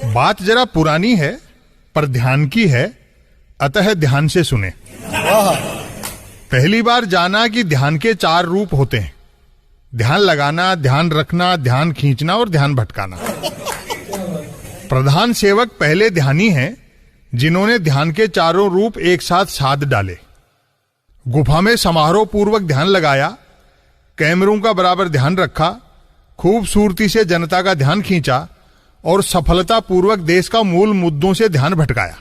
बात जरा पुरानी है पर ध्यान की है, अतः ध्यान से सुने। पहली बार जाना कि ध्यान के 4 रूप होते हैं: ध्यान लगाना, ध्यान रखना, ध्यान खींचना और ध्यान भटकाना। प्रधान सेवक पहले ध्यानी हैं जिन्होंने ध्यान के 4 रूप एक साथ साध डाले। गुफा में समारोह पूर्वक ध्यान लगाया, कैमरों का बराबर ध्यान रखा, खूबसूरती से जनता का ध्यान खींचा और सफलता पूर्वक देश का मूल मुद्दों से ध्यान भटकाया।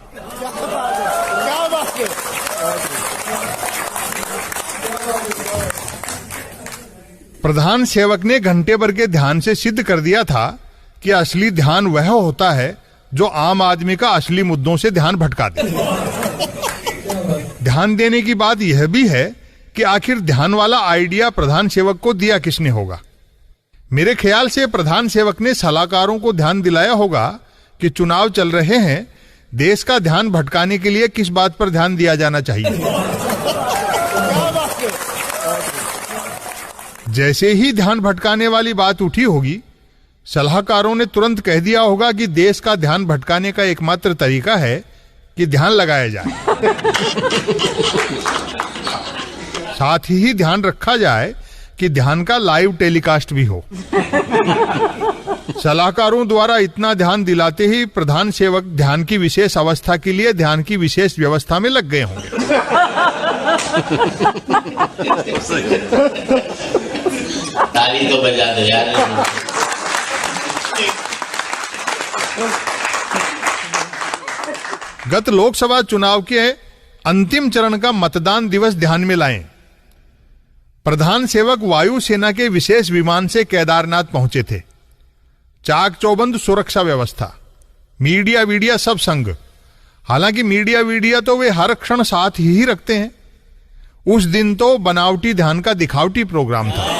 प्रधान सेवक ने घंटे भर के ध्यान से सिद्ध कर दिया था कि असली ध्यान वह होता है जो आम आदमी का असली मुद्दों से ध्यान भटका दे। ध्यान देने की बात यह भी है कि आखिर ध्यान वाला आइडिया प्रधान सेवक को दिया किसने होगा। मेरे ख्याल से प्रधान सेवक ने सलाहकारों को ध्यान दिलाया होगा कि चुनाव चल रहे हैं, देश का ध्यान भटकाने के लिए किस बात पर ध्यान दिया जाना चाहिए। जैसे ही ध्यान भटकाने वाली बात उठी होगी, सलाहकारों ने तुरंत कह दिया होगा कि देश का ध्यान भटकाने का एकमात्र तरीका है कि ध्यान लगाया जाए, साथ ही ध्यान रखा जाए कि ध्यान का लाइव टेलीकास्ट भी हो। सलाहकारों द्वारा इतना ध्यान दिलाते ही प्रधान सेवक ध्यान की विशेष अवस्था के लिए ध्यान की विशेष व्यवस्था में लग गए होंगे। ताली तो बजा दो यार। गत लोकसभा चुनाव के अंतिम चरण का मतदान दिवस ध्यान में लाएं। प्रधान सेवक वायुसेना के विशेष विमान से केदारनाथ पहुंचे थे। चाक चौबंद सुरक्षा व्यवस्था, मीडिया सब संग। हालांकि मीडिया तो वे हर क्षण साथ ही रखते हैं। उस दिन तो बनावटी ध्यान का दिखावटी प्रोग्राम था।